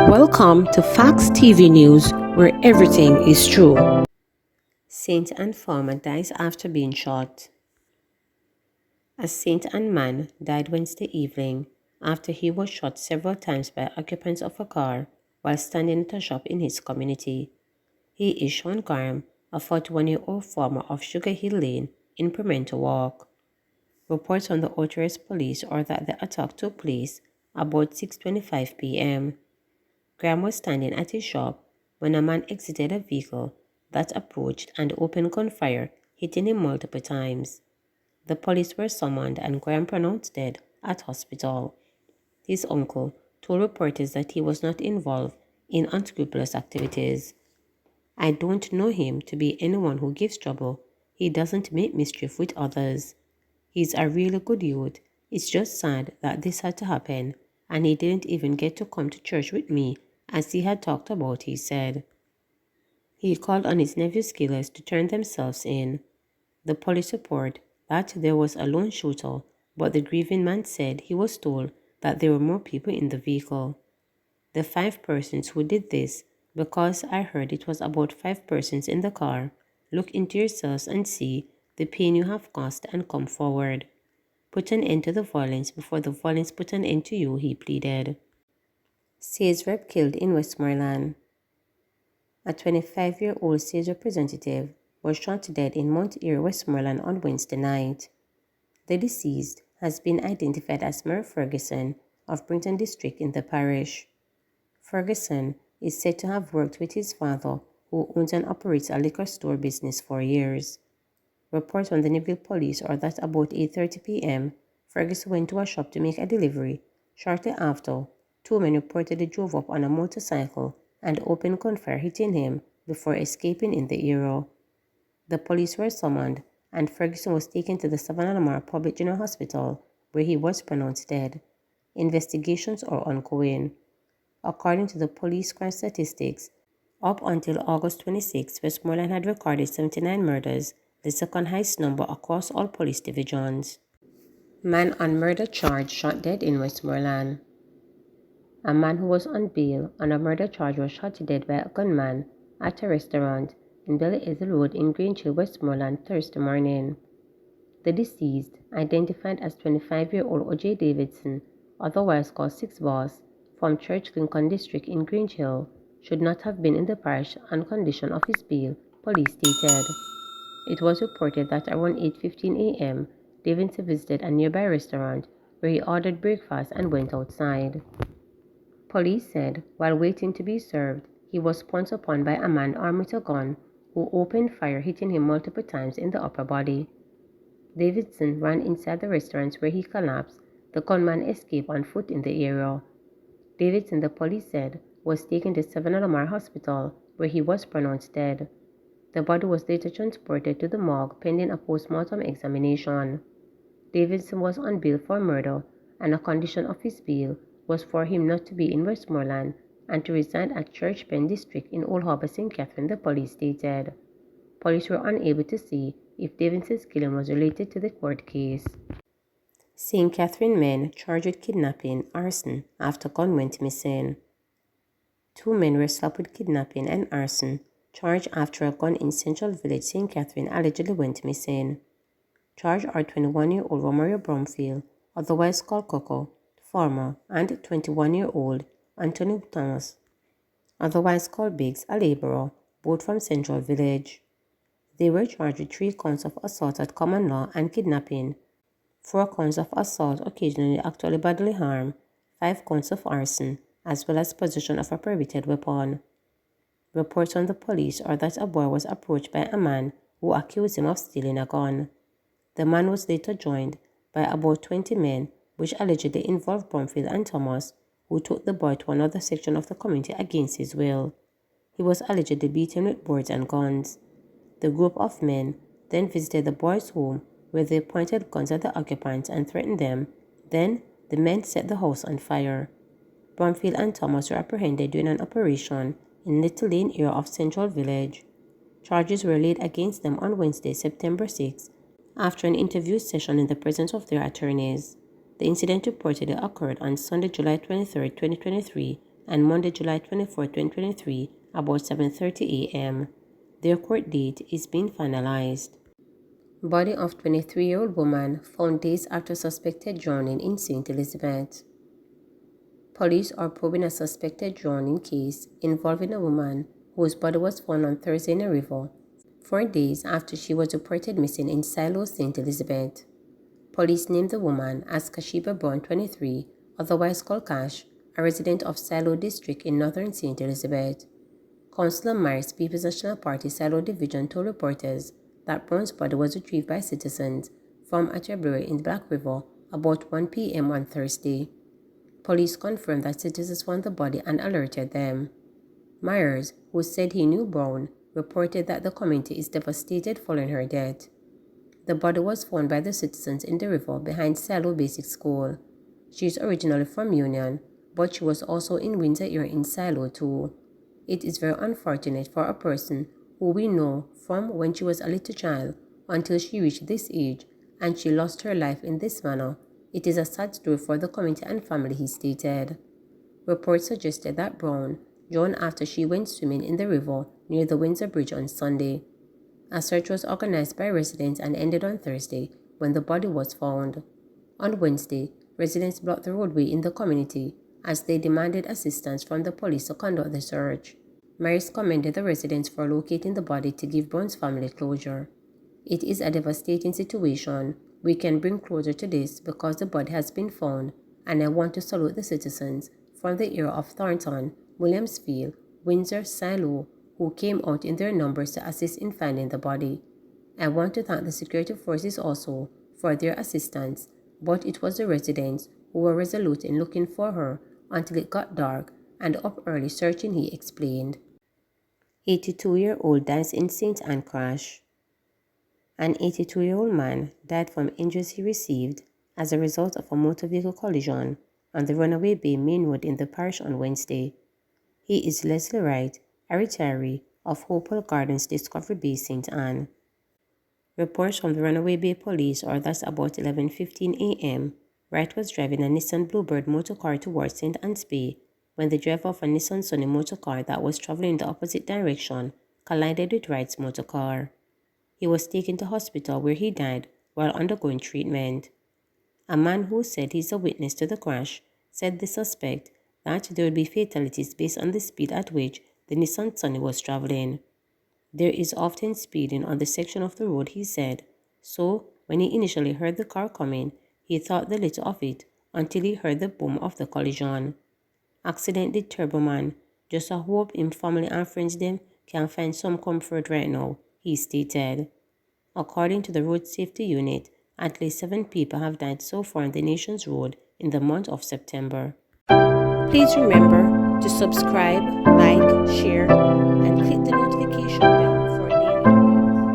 Welcome to Facts TV News, where everything is true. Saint Anne farmer dies after being shot. A Saint Anne man died Wednesday evening after he was shot several times by occupants of a car while standing at a shop in his community. He is Sean Graham, a 41-year-old farmer of Sugar Hill Lane in Pimento Walk. Reports from the Authorized Police are that the attack took place about 6:25 p.m. Graham was standing at his shop when a man exited a vehicle that approached and opened gunfire, hitting him multiple times. The police were summoned and Graham pronounced dead at hospital. His uncle told reporters that he was not involved in unscrupulous activities. "I don't know him to be anyone who gives trouble. He doesn't make mischief with others. He's a really good youth. It's just sad that this had to happen, and he didn't even get to come to church with me as he had talked about," he said. He called on his nephew's killers to turn themselves in. The police report that there was a lone shooter, but the grieving man said he was told that there were more people in the vehicle. "The 5 persons who did this, because I heard it was about 5 persons in the car. Look into yourselves and see the pain you have caused and come forward. Put an end to the violence before the violence put an end to you," he pleaded. Sales rep killed in Westmoreland. A 25-year-old sales representative was shot dead in Mount Airy, Westmoreland on Wednesday night. The deceased has been identified as Mary Ferguson of Brinton District in the parish. Ferguson is said to have worked with his father, who owns and operates a liquor store business for years. Reports from the Neville police are that about 8:30 p.m., Ferguson went to a shop to make a delivery. Shortly after, 2 men reportedly drove up on a motorcycle and opened gunfire, hitting him before escaping in the area. The police were summoned, and Ferguson was taken to the Savannah Lamar Public General Hospital, where he was pronounced dead. Investigations are ongoing. According to the police crime statistics, up until August 26, Westmoreland had recorded 79 murders, the second highest number across all police divisions. Man on murder charge shot dead in Westmoreland. A man who was on bail on a murder charge was shot dead by a gunman at a restaurant in Belle Isle Road in Grange Hill, Westmoreland, Thursday morning. The deceased, identified as 25-year-old O.J. Davidson, otherwise called Six Boss, from Church Lincoln District in Grange Hill, should not have been in the parish on condition of his bail, police stated. It was reported that around 8:15 a.m., Davidson visited a nearby restaurant where he ordered breakfast and went outside. Police said while waiting to be served, he was pounced upon by a man armed with a gun who opened fire, hitting him multiple times in the upper body. Davidson ran inside the restaurant where he collapsed. The gunman escaped on foot in the area. Davidson, the police said, was taken to Savannah Lamar Hospital where he was pronounced dead. The body was later transported to the morgue pending a post-mortem examination. Davidson was on bail for murder, and a condition of his bail was for him not to be in Westmoreland and to reside at Church Pen District in Old Harbour, St. Catherine, the police stated. Police were unable to see if Davidson's killing was related to the court case. St. Catherine men charged with kidnapping, arson after gun went missing. 2 men were slapped with kidnapping and arson, charged after a gun in Central Village, St. Catherine, allegedly went missing. Charged are 21-year-old Romario Bromfield, otherwise called Coco, farmer, and 21-year-old Anthony Thomas, otherwise called Biggs, a laborer, both from Central Village. They were charged with 3 counts of assault at common law and kidnapping, 4 counts of assault occasionally actually bodily harm, 5 counts of arson, as well as possession of a prohibited weapon. Reports from the police are that a boy was approached by a man who accused him of stealing a gun. The man was later joined by about 20 men, which allegedly involved Bromfield and Thomas, who took the boy to another section of the community against his will. He was allegedly beaten with boards and guns. The group of men then visited the boy's home, where they pointed guns at the occupants and threatened them. Then, the men set the house on fire. Bromfield and Thomas were apprehended during an operation in Little Lane area of Central Village. Charges were laid against them on Wednesday, September 6, after an interview session in the presence of their attorneys. The incident reportedly occurred on Sunday, July 23, 2023, and Monday, July 24, 2023, about 7:30 a.m. Their court date is being finalized. Body of 23-year-old woman found days after suspected drowning in St. Elizabeth. Police are probing a suspected drowning case involving a woman whose body was found on Thursday in a river 4 days after she was reported missing in Silo, St. Elizabeth. Police named the woman as Kashiba Brown, 23, otherwise called Cash, a resident of Silo District in northern St. Elizabeth. Councillor Myers, People's National Party Silo Division, told reporters that Brown's body was retrieved by citizens from a tributary in the Black River about 1 p.m. on Thursday. Police confirmed that citizens found the body and alerted them. Myers, who said he knew Brown, reported that the community is devastated following her death. The body was found by the citizens in the river behind Silo Basic School. She is originally from Union, but she was also in Windsor area in Silo too. It is very unfortunate for a person who we know from when she was a little child until she reached this age and she lost her life in this manner. It is a sad story for the community and family, he stated. Reports suggested that Brown drowned after she went swimming in the river near the Windsor Bridge on Sunday. A search was organized by residents and ended on Thursday when the body was found. On Wednesday, residents blocked the roadway in the community as they demanded assistance from the police to conduct the search. Myers commended the residents for locating the body to give Brown's family closure. It is a devastating situation. We can bring closure to this because the body has been found, and I want to salute the citizens from the area of Thornton, Williamsfield, Windsor, Silo, who came out in their numbers to assist in finding the body. I want to thank the security forces also for their assistance, but it was the residents who were resolute in looking for her until it got dark and up early searching, he explained. 82-year-old dies in St. Anne crash. An 82-year-old man died from injuries he received as a result of a motor vehicle collision on the Runaway Bay Main Road in the parish on Wednesday. He is Leslie Wright, a retiree of Hopewell Gardens, Discovery Bay, St. Anne. Reports from the Runaway Bay police are that about 11:15 a.m., Wright was driving a Nissan Bluebird motorcar towards St. Anne's Bay when the driver of a Nissan Sunny motorcar that was traveling in the opposite direction collided with Wright's motorcar. He was taken to hospital where he died while undergoing treatment. A man who said he's a witness to the crash said the suspect that there would be fatalities based on the speed at which the Nissan Sunny was traveling. There is often speeding on the section of the road, he said, so when he initially heard the car coming, he thought the little of it until he heard the boom of the collision. Accident did Turbo Man. Just a hope him family and friends them can find some comfort right now, he stated. According to the Road Safety Unit, at least 7 people have died so far on the nation's road in the month of September. Please remember to subscribe, like, share, and click the notification bell.